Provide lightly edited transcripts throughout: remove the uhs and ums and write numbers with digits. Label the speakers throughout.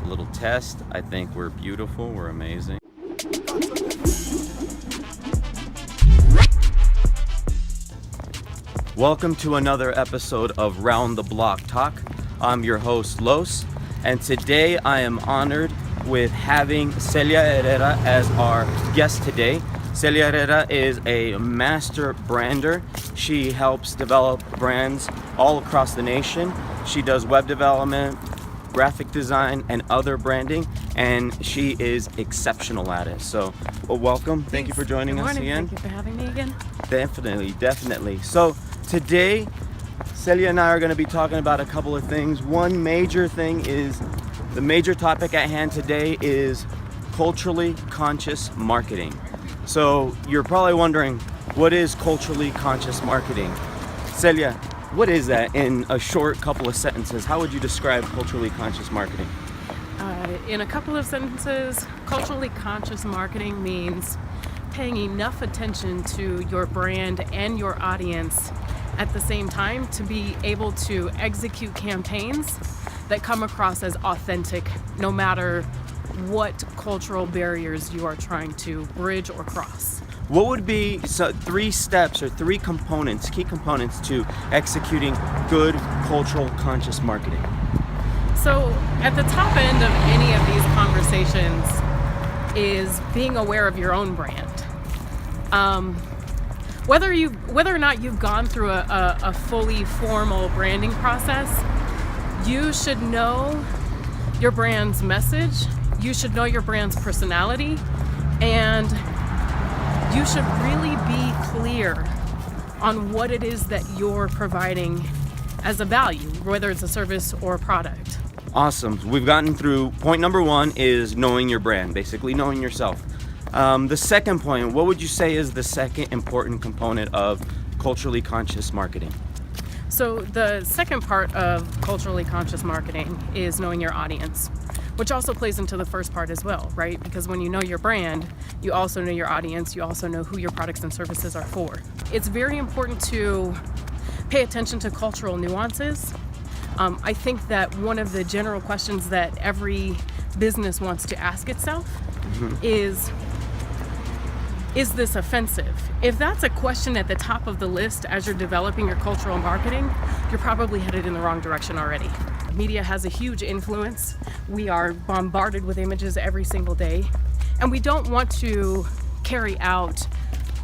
Speaker 1: little test. I think we're beautiful, we're amazing. Welcome to another episode of Round the Block Talk. I'm your host, Los, and today I am honored with having Celia Herrera as our guest today. Celia Herrera is a master brander. She helps develop brands all across the nation. She does web development, graphic design, and other branding, and she is exceptional at it. So, welcome.
Speaker 2: Thanks.
Speaker 1: Thank you for joining us again.
Speaker 2: Thank you for having me again.
Speaker 1: Definitely. So, today, Celia and I are going to be talking about a couple of things. One major thing is, the major topic at hand today is culturally conscious marketing. So you're probably wondering, what is culturally conscious marketing? Celia, what is that in a short couple of sentences? How would you describe culturally conscious marketing?
Speaker 2: In a couple of sentences, culturally conscious marketing means paying enough attention to your brand and your audience at the same time to be able to execute campaigns that come across as authentic, no matter what cultural barriers you are trying to bridge or cross.
Speaker 1: What would be three steps or three components, key components to executing good cultural conscious marketing?
Speaker 2: So at the top end of any of these conversations is being aware of your own brand. Whether or not you've gone through a fully formal branding process, you should know your brand's message. You should know your brand's personality, and you should really be clear on what it is that you're providing as a value, whether it's a service or a product.
Speaker 1: Awesome. We've gotten through point number one is knowing your brand, basically knowing yourself. The second point, what would you say is the second important component of culturally conscious marketing?
Speaker 2: So the second part of culturally conscious marketing is knowing your audience, which also plays into the first part as well, right? Because when you know your brand, you also know your audience, you also know who your products and services are for. It's very important to pay attention to cultural nuances. I think that one of the general questions that every business wants to ask itself is this offensive? If that's a question at the top of the list as you're developing your cultural marketing, you're probably headed in the wrong direction already. Media has a huge influence. We are bombarded with images every single day, and we don't want to carry out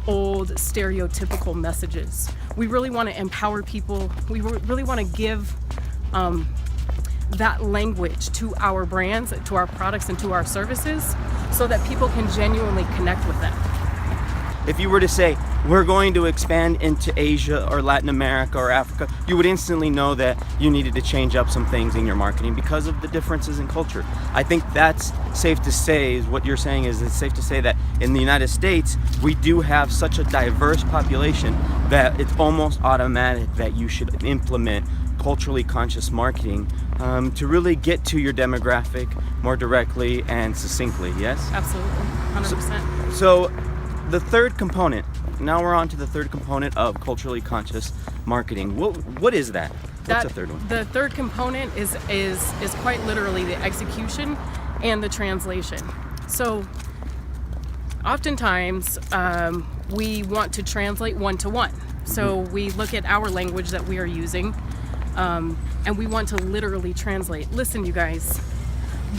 Speaker 2: old stereotypical messages. We really want to empower people. We really want to give that language to our brands, to our products, and to our services so that people can genuinely connect with them.
Speaker 1: If you were to say, we're going to expand into Asia or Latin America or Africa, you would instantly know that you needed to change up some things in your marketing because of the differences in culture. I think that's safe to say, is what you're saying is it's safe to say that in the United States, we do have such a diverse population that it's almost automatic that you should implement culturally conscious marketing to really get to your demographic more directly and succinctly, yes?
Speaker 2: Absolutely, 100%.
Speaker 1: So the third component, now we're on to the third component of culturally conscious marketing. What is that? What's the third one?
Speaker 2: The third component is quite literally the execution and the translation. So oftentimes we want to translate one-to-one. So we look at our language that we are using and we want to literally translate. Listen, you guys,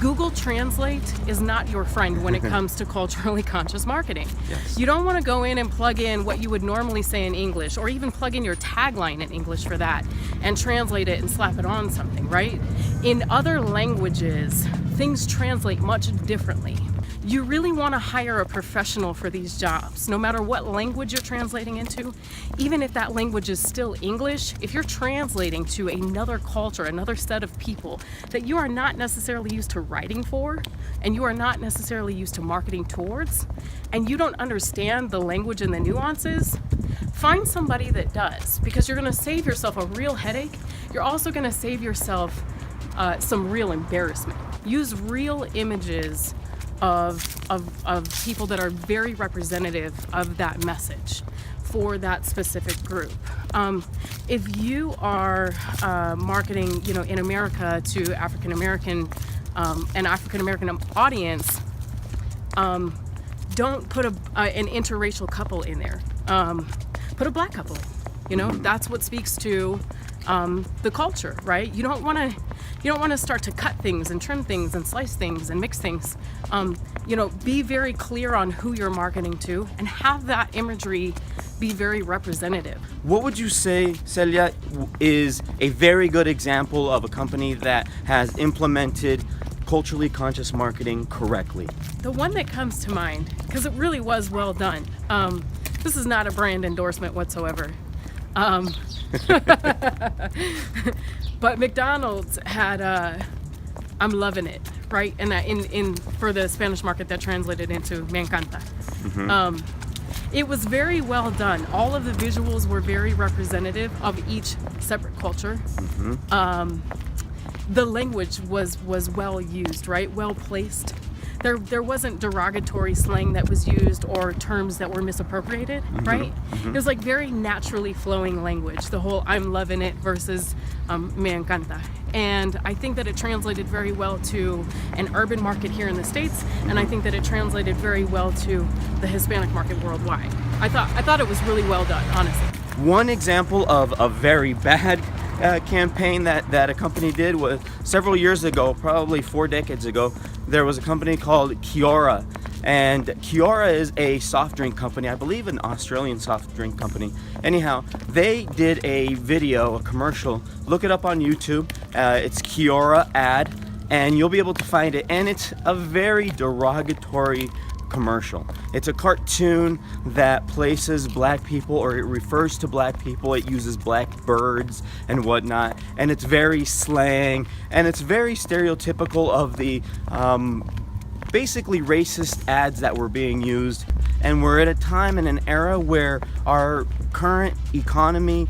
Speaker 2: Google Translate is not your friend when it comes to culturally conscious marketing.
Speaker 1: Yes.
Speaker 2: You don't want to go in and plug in what you would normally say in English, or even plug in your tagline in English for that, and translate it and slap it on something, right? In other languages, things translate much differently. You really want to hire a professional for these jobs, no matter what language you're translating into. Even if that language is still English, if you're translating to another culture, another set of people that you are not necessarily used to writing for, and you are not necessarily used to marketing towards, and you don't understand the language and the nuances, find somebody that does, because you're going to save yourself a real headache. You're also going to save yourself some real embarrassment. Use real images of people that are very representative of that message for that specific group. If you are marketing, in America to African American an African American audience, don't put an interracial couple in there. Put a black couple in. You know, that's what speaks to the culture, right? You don't want to start to cut things and trim things and slice things and mix things. You know, be very clear on who you're marketing to and have that imagery be very representative.
Speaker 1: What would you say, Celia, is a very good example of a company that has implemented culturally conscious marketing correctly?
Speaker 2: The one that comes to mind, because it really was well done. This is not a brand endorsement whatsoever. But McDonald's had I'm loving it, right? And that in for the Spanish market that translated into me encanta. It was very well done. All of the visuals were very representative of each separate culture. The language was well used, right? Well placed. There wasn't derogatory slang that was used or terms that were misappropriated, right? It was like very naturally flowing language, the whole I'm loving it versus me encanta. And I think that it translated very well to an urban market here in the States, and I think that it translated very well to the Hispanic market worldwide. I thought it was really well done, honestly.
Speaker 1: One example of a very bad campaign that a company did was several years ago, probably 4 decades ago. There was a company called Kiora, and Kiora is a soft drink company, I believe an Australian soft drink company. Anyhow, they did a video, a commercial. Look it up on YouTube. It's Kiora ad, and you'll be able to find it. And it's a very derogatory commercial. It's a cartoon that places black people, or it refers to black people. It uses black birds and whatnot, and it's very slang, and it's very stereotypical of the basically racist ads that were being used. And we're at a time in an era where our current economy,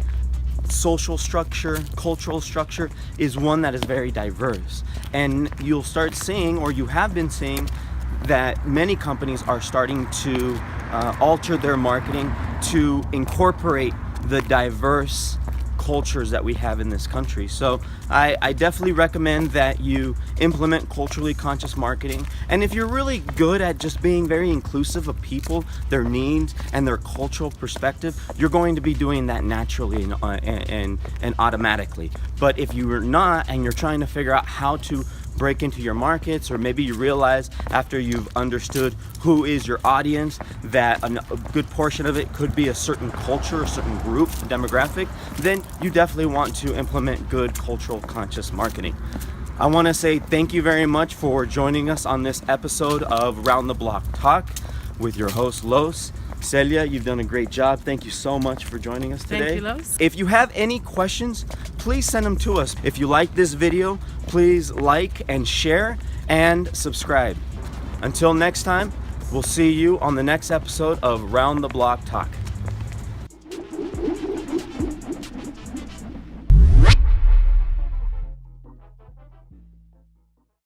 Speaker 1: social structure, cultural structure is one that is very diverse. And you'll start seeing, or you have been seeing, that many companies are starting to alter their marketing to incorporate the diverse cultures that we have in this country. So I definitely recommend that you implement culturally conscious marketing. And if you're really good at just being very inclusive of people, their needs, and their cultural perspective, you're going to be doing that naturally and automatically. But if you are not, and you're trying to figure out how to break into your markets, or maybe you realize after you've understood who is your audience that a good portion of it could be a certain culture, a certain group, a demographic, then you definitely want to implement good cultural conscious marketing. I want to say thank you very much for joining us on this episode of Round the Block Talk with your host Los. Celia, you've done a great job. Thank you so much for joining us today.
Speaker 2: Thank you, Los.
Speaker 1: If you have any questions, please send them to us. If you like this video, please like and share and subscribe. Until next time, we'll see you on the next episode of Round the Block Talk.